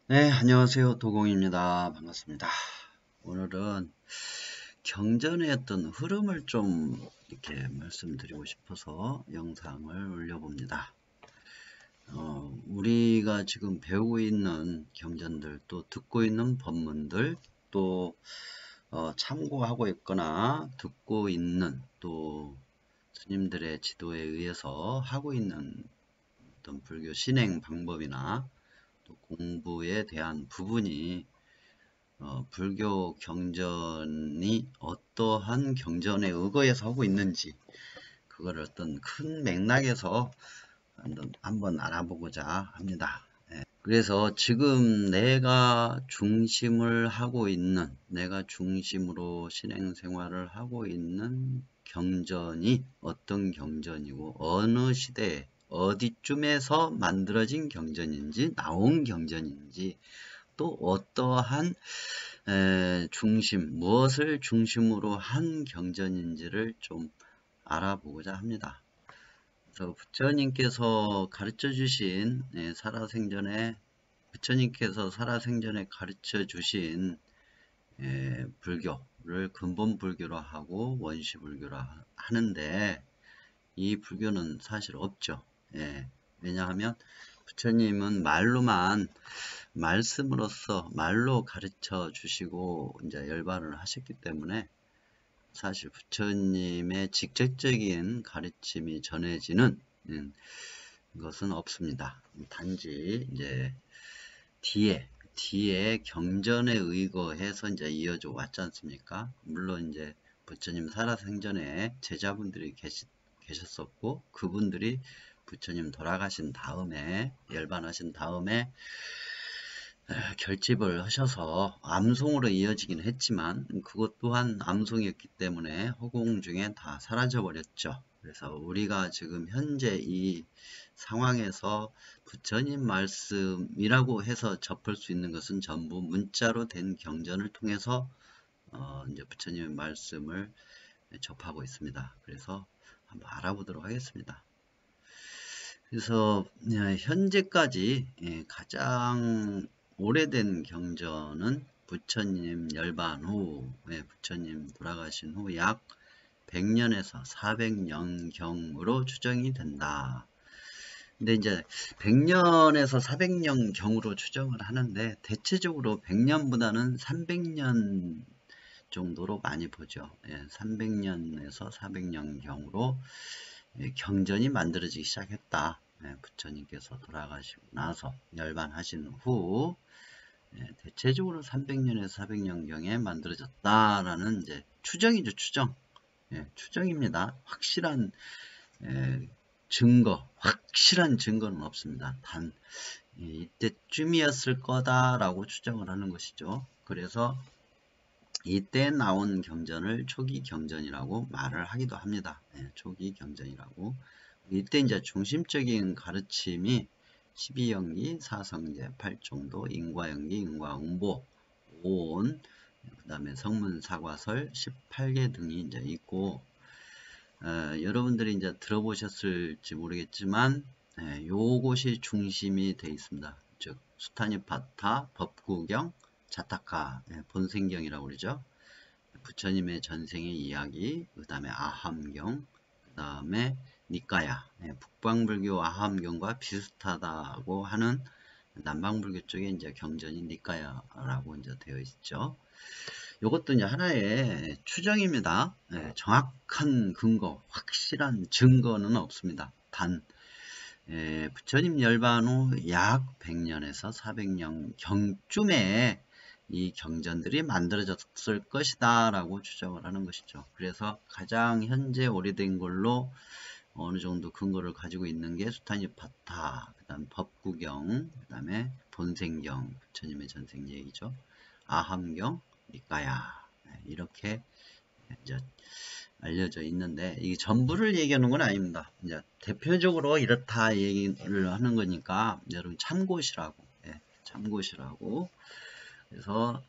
네, 안녕하세요. 도공입니다. 반갑습니다. 오늘은 경전의 어떤 흐름을 좀 이렇게 말씀드리고 싶어서 영상을 올려봅니다. 우리가 지금 배우고 있는 경전들, 또 듣고 있는 법문들, 또 참고하고 있거나 듣고 있는 또 스님들의 지도에 의해서 하고 있는 어떤 불교 신행 방법이나 또 공부에 대한 부분이 불교 경전이 어떠한 경전에 의거해서 하고 있는지 그걸 어떤 큰 맥락에서 한번 알아보고자 합니다. 그래서 지금 내가 중심을 하고 있는, 내가 중심으로 신행생활을 하고 있는 경전이 어떤 경전이고 어느 시대에 어디쯤에서 만들어진 경전인지 나온 경전인지 또 어떠한 중심, 무엇을 중심으로 한 경전인지를 좀 알아보고자 합니다. 그래서 부처님께서 가르쳐 주신 부처님께서 살아생전에 가르쳐 주신 불교를 근본 불교로 하고 원시 불교로 하는데 이 불교는 사실 없죠. 왜냐하면 부처님은 말씀으로써 말로 가르쳐 주시고 이제 열반을 하셨기 때문에 사실 부처님의 직접적인 가르침이 전해지는 것은 없습니다. 단지 이제 뒤에 경전에 의거해서 이제 이어져 왔지 않습니까? 물론 이제 부처님 살아생전에 제자분들이 계셨었고 그분들이 부처님 돌아가신 다음에 열반하신 다음에 결집을 하셔서 암송으로 이어지긴 했지만 그것 또한 암송이었기 때문에 허공 중에 다 사라져 버렸죠. 그래서 우리가 지금 현재 이 상황에서 부처님 말씀이라고 해서 접할 수 있는 것은 전부 문자로 된 경전을 통해서 이제 부처님의 말씀을 접하고 있습니다. 그래서 한번 알아보도록 하겠습니다. 그래서 현재까지 가장 오래된 경전은 부처님 열반 후, 부처님 돌아가신 후 약 100년에서 400년경으로 추정이 된다. 근데 이제 100년에서 400년경으로 추정을 하는데 대체적으로 100년보다는 300년 정도로 많이 보죠. 300년에서 400년경으로 경전이 만들어지기 시작했다. 부처님께서 돌아가시고 나서 열반하신 후 대체적으로 300년에서 400년경에 만들어졌다라는 이제 추정이죠, 추정. 추정입니다. 확실한 증거는 없습니다. 단 이때쯤이었을 거다라고 추정을 하는 것이죠. 그래서 이때 나온 경전을 초기 경전이라고 말을 하기도 합니다. 초기 경전이라고. 이때 이제 중심적인 가르침이 12영기, 사성제, 8종도, 인과영기, 인과응보, 오온, 그 다음에 성문사과설 18개 등이 이제 있고, 여러분들이 이제 들어보셨을지 모르겠지만, 요것이 중심이 되어 있습니다. 즉, 수타니파타, 법구경, 자타카, 본생경이라고 그러죠. 부처님의 전생의 이야기, 그 다음에 아함경, 그 다음에 니까야, 북방불교 아함경과 비슷하다고 하는 남방불교 쪽에 이제 경전이 니까야라고 이제 되어 있죠. 이것도 이제 하나의 추정입니다. 정확한 근거, 확실한 증거는 없습니다. 단 부처님 열반 후 약 100년에서 400년 경쯤에 이 경전들이 만들어졌을 것이다 라고 추정을 하는 것이죠. 그래서 가장 현재 오래된 걸로 어느 정도 근거를 가지고 있는 게 수타니파타, 그 다음 법구경, 그 다음에 본생경, 부처님의 전생 얘기죠. 아함경, 니까야, 이렇게 이제 알려져 있는데 이게 전부를 얘기하는 건 아닙니다. 이제 대표적으로 이렇다 얘기를 하는 거니까 여러분 참고시라고, 참고시라고. 그래서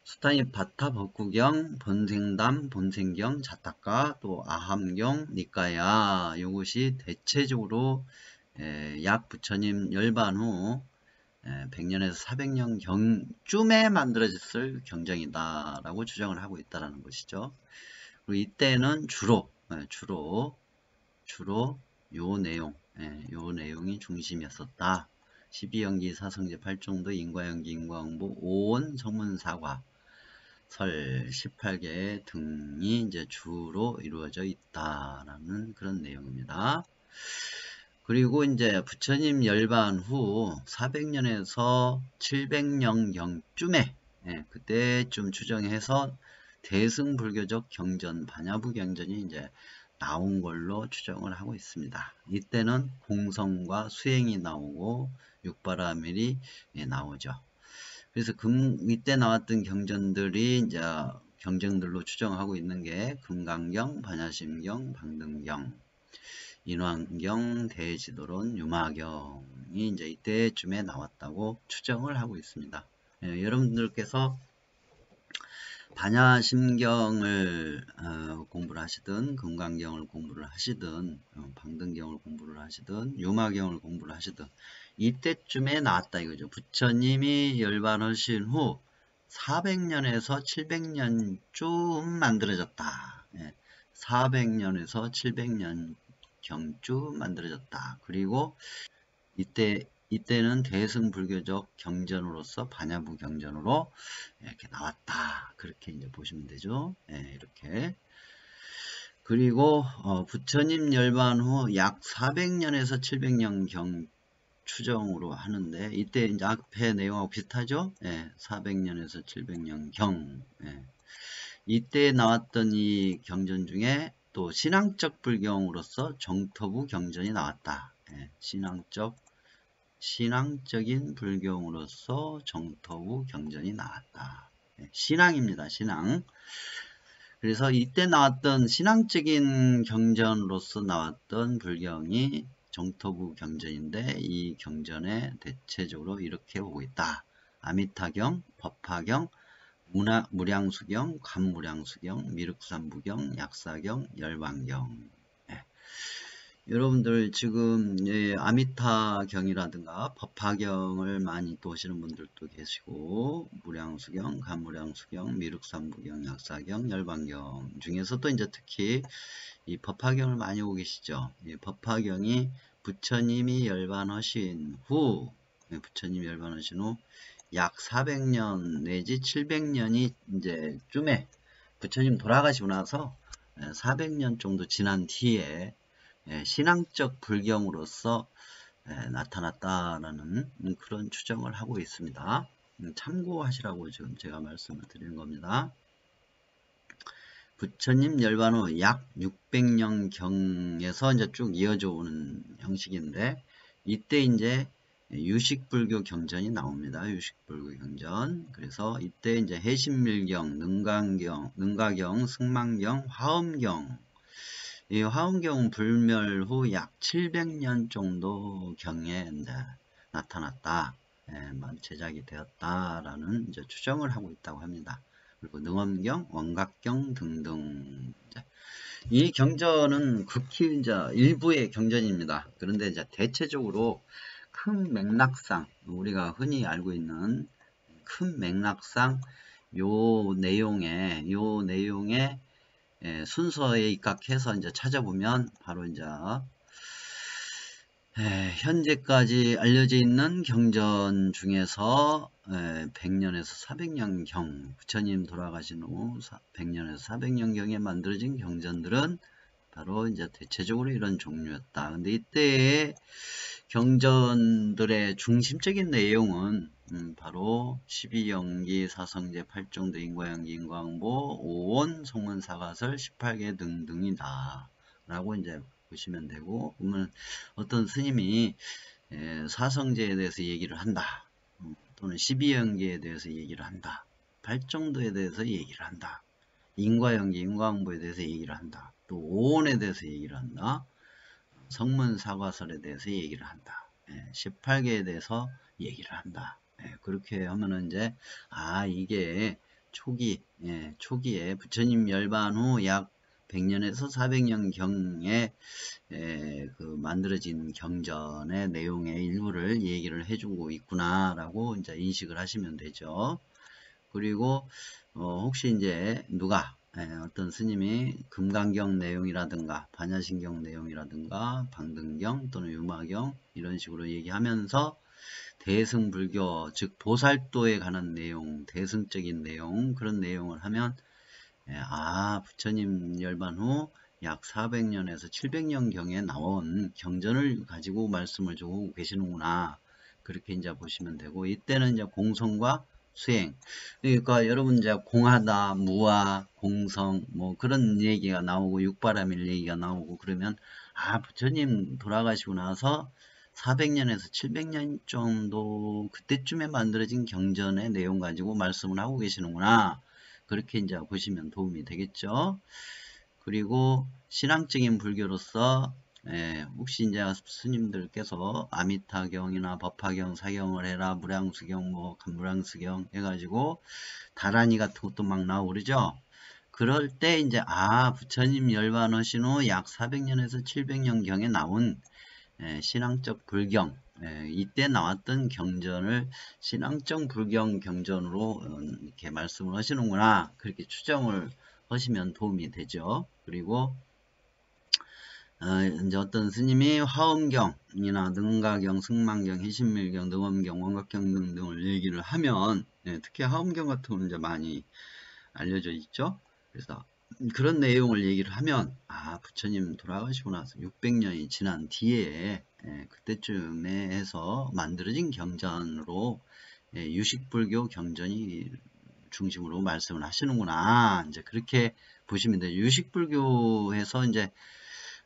수타니파타, 법구경, 본생담, 본생경, 자타카, 또 아함경, 니까야 이것이 대체적으로 약 부처님 열반 후 100년에서 400년 경쯤에 만들어졌을 경전이다 라고 추정을 하고 있다는 것이죠. 그리고 이때는 주로 요 내용, 요 내용이 중심이었었다. 12연기 사성제 8정도 인과연기 인과응보 5원 성문사과 설 18개 등이 이제 주로 이루어져 있다라는 그런 내용입니다. 그리고 이제 부처님 열반 후 400년에서 700년경쯤에 그때쯤 추정해서 대승불교적 경전 반야부 경전이 이제 나온 걸로 추정을 하고 있습니다. 이때는 공성과 수행이 나오고 육바라밀이 나오죠. 그래서 이때 나왔던 경전들이 이제 경전들로 추정하고 있는 게 금강경, 반야심경, 방등경, 인왕경, 대지도론, 유마경이 이제 이때쯤에 나왔다고 추정을 하고 있습니다. 여러분들께서 반야심경을 공부를 하시든 금강경을 공부를 하시든 방등경을 공부를 하시든 유마경을 공부를 하시든 이때쯤에 나왔다 이거죠. 부처님이 열반하신 후 400년에서 700년쯤 만들어졌다. 400년에서 700년 경쯤 만들어졌다. 그리고 이때는 대승불교적 경전으로서 반야부 경전으로 이렇게 나왔다. 그렇게 이제 보시면 되죠. 이렇게. 그리고 부처님 열반 후 약 400년에서 700년 경 추정으로 하는데 이때 이제 앞에 내용하고 비슷하죠. 400년에서 700년 경. 이때 나왔던 이 경전 중에 또 신앙적 불경으로서 정토부 경전이 나왔다. 신앙적인 불경으로서 정토부 경전이 나왔다. 신앙입니다. 신앙. 그래서 이때 나왔던 신앙적인 경전으로서 나왔던 불경이 정토부 경전인데 이 경전에 대체적으로 이렇게 보고 있다. 아미타경, 법화경, 무량수경, 관무량수경, 미륵삼부경, 약사경, 열반경. 여러분들 지금 아미타경이라든가 법화경을 많이 보시는 분들도 계시고 무량수경, 관무량수경, 미륵삼부경, 약사경, 열반경 중에서도 이제 특히 이 법화경을 많이 보고 계시죠. 이 법화경이 부처님이 열반하신 후 약 400년 내지 700년이 이제 쯤에 부처님 돌아가시고 나서 400년 정도 지난 뒤에 신앙적 불경으로서 나타났다라는 그런 추정을 하고 있습니다. 참고하시라고 지금 제가 말씀을 드리는 겁니다. 부처님 열반 후 약 600년경에서 이제 쭉 이어져 오는 형식인데 이때 이제 유식불교 경전이 나옵니다. 유식불교 경전. 그래서 이때 이제 해신밀경, 능가경, 승만경, 화엄경. 이 화엄경은 불멸 후 약 700년 정도 경에 이제 나타났다. 제작이 되었다라는 이제 추정을 하고 있다고 합니다. 그리고 능엄경, 원각경 등등. 이 경전은 극히 이제 일부의 경전입니다. 그런데 이제 대체적으로 큰 맥락상 우리가 흔히 알고 있는 큰 맥락상 요 내용에 순서에 입각해서 이제 찾아보면 바로 이제 현재까지 알려져 있는 경전 중에서 100년에서 400년 경 부처님 돌아가신 후 100년에서 400년 경에 만들어진 경전들은 바로 이제 대체적으로 이런 종류였다. 근데 이때의 경전들의 중심적인 내용은 바로 12연기 사성제 8정도 인과연기 인과응보 5원 성문사가설 18개 등등이다 라고 이제 보시면 되고, 그러면 어떤 스님이 사성제에 대해서 얘기를 한다, 또는 12연기에 대해서 얘기를 한다, 8정도에 대해서 얘기를 한다, 인과연기 인과응보에 대해서 얘기를 한다, 또 5원에 대해서 얘기를 한다, 성문사과설에 대해서 얘기를 한다, 18개에 대해서 얘기를 한다. 그렇게 하면은 이제 이게 초기에 부처님 열반 후 약 100년에서 400년 경에 그 만들어진 경전의 내용의 일부를 얘기를 해주고 있구나라고 이제 인식을 하시면 되죠. 그리고 혹시 이제 누가 어떤 스님이 금강경 내용이라든가 반야신경 내용이라든가 방등경 또는 유마경 이런 식으로 얘기하면서 대승불교 즉 보살도에 관한 내용, 대승적인 내용 그런 내용을 하면 부처님 열반 후 약 400년에서 700년경에 나온 경전을 가지고 말씀을 주고 계시는구나. 그렇게 이제 보시면 되고, 이때는 이제 공성과 수행. 그러니까 여러분 이제 공하다, 무하, 공성, 뭐 그런 얘기가 나오고, 육바라밀 얘기가 나오고 그러면, 부처님 돌아가시고 나서 400년에서 700년 정도 그때쯤에 만들어진 경전의 내용 가지고 말씀을 하고 계시는구나. 그렇게 이제 보시면 도움이 되겠죠. 그리고 신앙적인 불교로서 혹시 이제 스님들께서 아미타경이나 법화경, 사경을 해라, 무량수경, 뭐 간무량수경 해가지고 다라니 같은 것도 막 나오고 그러죠. 그럴 때 이제 부처님 열반하신 후 약 400년에서 700년경에 나온 신앙적 불경, 이때 나왔던 경전을 신앙적 불경 경전으로 이렇게 말씀을 하시는구나. 그렇게 추정을 하시면 도움이 되죠. 그리고 이제 어떤 스님이 화엄경이나 능가경, 승만경, 해신밀경, 능엄경, 원각경 등등을 얘기를 하면 특히 화엄경 같은 경우는 이제 많이 알려져 있죠. 그래서 그런 내용을 얘기를 하면 부처님 돌아가시고 나서 600년이 지난 뒤에 그때쯤에 해서 만들어진 경전으로 유식불교 경전이 중심으로 말씀을 하시는구나. 이제 그렇게 보시면 돼요. 유식불교에서 이제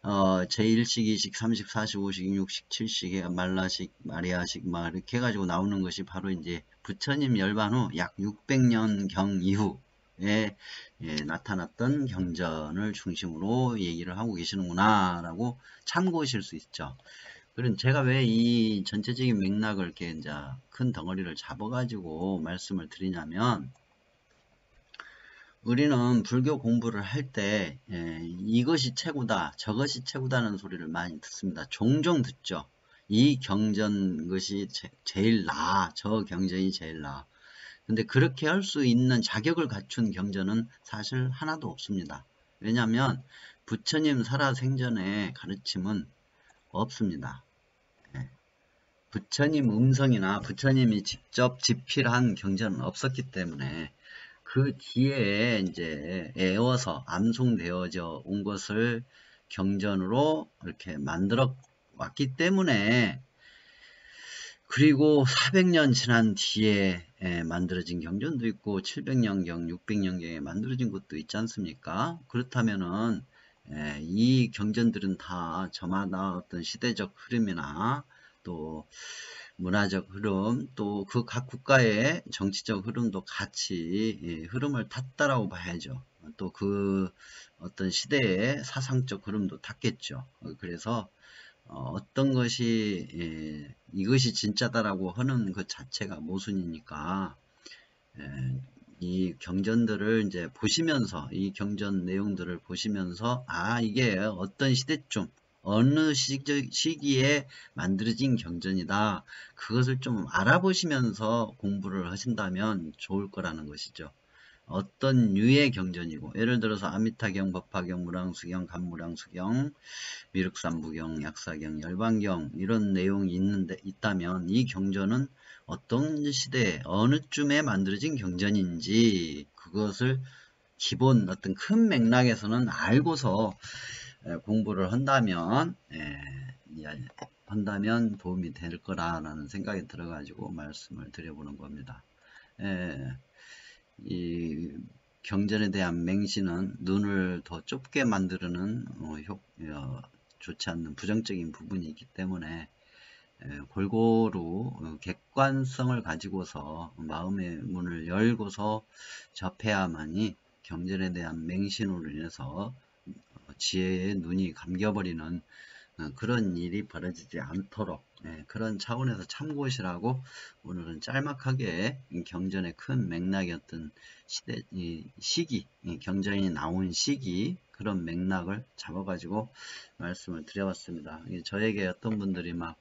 제1식, 2식, 3식, 4식, 5식, 6식, 7식, 말라식, 마리아식 막 이렇게 해가지고 나오는 것이 바로 이제 부처님 열반 후 약 600년 경 이후에 나타났던 경전을 중심으로 얘기를 하고 계시는구나 라고 참고하실 수 있죠. 그럼 제가 왜 이 전체적인 맥락을 이렇게 이제 큰 덩어리를 잡아가지고 말씀을 드리냐면, 우리는 불교 공부를 할 때 이것이 최고다, 저것이 최고다는 소리를 많이 듣습니다. 종종 듣죠. 이 경전 것이 제일 나아, 저 경전이 제일 나아. 근데 그렇게 할 수 있는 자격을 갖춘 경전은 사실 하나도 없습니다. 왜냐하면 부처님 살아생전의 가르침은 없습니다. 부처님 음성이나 부처님이 직접 집필한 경전은 없었기 때문에 그 뒤에 이제 애워서 암송되어져 온 것을 경전으로 이렇게 만들어 왔기 때문에, 그리고 400년 지난 뒤에 만들어진 경전도 있고 700년경, 600년경에 만들어진 것도 있지 않습니까? 그렇다면은 이 경전들은 다 저마다 어떤 시대적 흐름이나 또 문화적 흐름, 또 그 각 국가의 정치적 흐름도 같이 흐름을 탔다라고 봐야죠. 또 그 어떤 시대의 사상적 흐름도 탔겠죠. 그래서 어떤 것이 이것이 진짜다라고 하는 것 자체가 모순이니까 이 경전들을 이제 보시면서, 이 경전 내용들을 보시면서 이게 어떤 시대쯤 어느 시기에 만들어진 경전이다, 그것을 좀 알아보시면서 공부를 하신다면 좋을 거라는 것이죠. 어떤 류의 경전이고, 예를 들어서 아미타경, 법화경, 무량수경, 간무량수경, 미륵삼부경, 약사경, 열반경 이런 내용이 있다면 이 경전은 어떤 시대에 어느 쯤에 만들어진 경전인지 그것을 기본 어떤 큰 맥락에서는 알고서 공부를 한다면 도움이 될 거라는 생각이 들어가지고 말씀을 드려보는 겁니다. 이 경전에 대한 맹신은 눈을 더 좁게 만드는 좋지 않는 부정적인 부분이 있기 때문에 골고루 객관성을 가지고서 마음의 문을 열고서 접해야만이 경전에 대한 맹신으로 인해서 지혜의 눈이 감겨버리는 그런 일이 벌어지지 않도록 그런 차원에서 참고하시라고 오늘은 짤막하게 경전의 큰 맥락이었던 시기, 경전이 나온 시기, 그런 맥락을 잡아가지고 말씀을 드려봤습니다. 저에게 어떤 분들이 막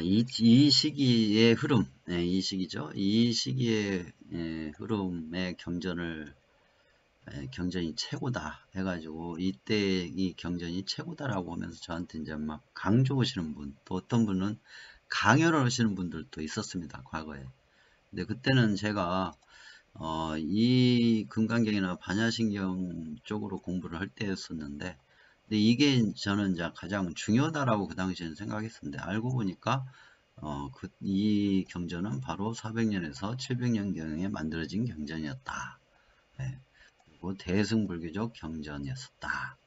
이 시기의 흐름, 이 시기죠. 이 시기의 흐름의 경전이 최고다 해가지고 이때 이 경전이 최고다라고 하면서 저한테 이제 막 강조 오시는 분, 또 어떤 분은 강연을 하시는 분들도 있었습니다, 과거에. 근데 그때는 제가 이 금강경이나 반야신경 쪽으로 공부를 할 때였었는데, 근데 이게 저는 이제 가장 중요하다라고 그 당시에는 생각했었는데, 알고 보니까 이 경전은 바로 400년에서 700년경에 만들어진 경전이었다. 네. 그리고 대승불교적 경전이었었다.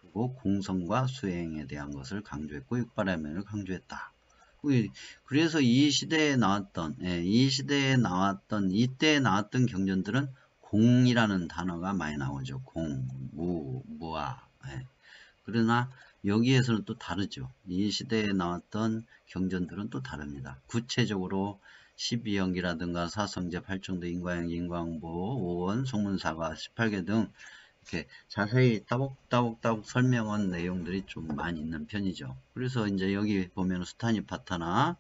그리고 공성과 수행에 대한 것을 강조했고 육바라면을 강조했다. 그래서 이 시대에 나왔던 이때 나왔던 경전들은 공이라는 단어가 많이 나오죠. 공, 무, 무아. 그러나 여기에서는 또 다르죠. 이 시대에 나왔던 경전들은 또 다릅니다. 구체적으로 12연기라든가 사성제, 팔정도, 인과영, 인광보, 오원, 송문사가 18개 등 이렇게 자세히 따복따복 설명한 내용들이 좀 많이 있는 편이죠. 그래서 이제 여기 보면 수타니파타나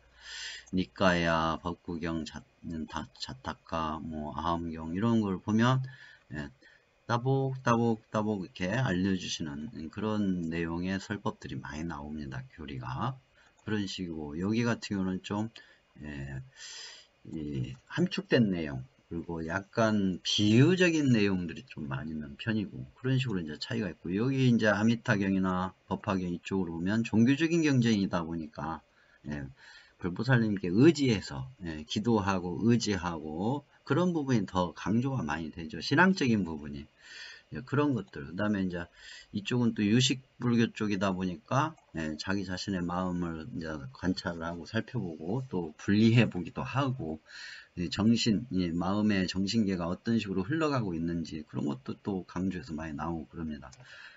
니까야, 법구경, 자타카, 뭐 아함경 이런 걸 보면 따복 이렇게 알려주시는 그런 내용의 설법들이 많이 나옵니다. 교리가 그런 식이고, 여기 같은 경우는 좀 함축된 내용, 그리고 약간 비유적인 내용들이 좀 많이 있는 편이고, 그런 식으로 이제 차이가 있고, 여기 이제 아미타경이나 법화경 이쪽으로 보면 종교적인 경전이다 보니까 불보살님께 의지해서 기도하고 의지하고 그런 부분이 더 강조가 많이 되죠. 신앙적인 부분이. 그런 것들. 그 다음에 이제 이쪽은 또 유식불교 쪽이다 보니까 자기 자신의 마음을 이제 관찰을 하고 살펴보고 또 분리해 보기도 하고, 마음의 정신계가 어떤 식으로 흘러가고 있는지 그런 것도 또 강조해서 많이 나오고 그럽니다.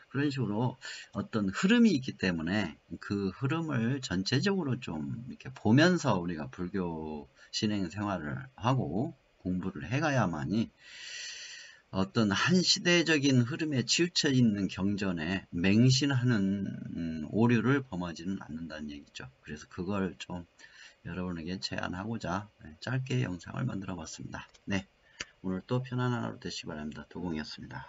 그런 식으로 어떤 흐름이 있기 때문에 그 흐름을 전체적으로 좀 이렇게 보면서 우리가 불교 신행 생활을 하고 공부를 해가야만이 어떤 한 시대적인 흐름에 치우쳐 있는 경전에 맹신하는 오류를 범하지는 않는다는 얘기죠. 그래서 그걸 좀 여러분에게 제안하고자 짧게 영상을 만들어 봤습니다. 네, 오늘 또 편안한 하루 되시기 바랍니다. 도공이었습니다.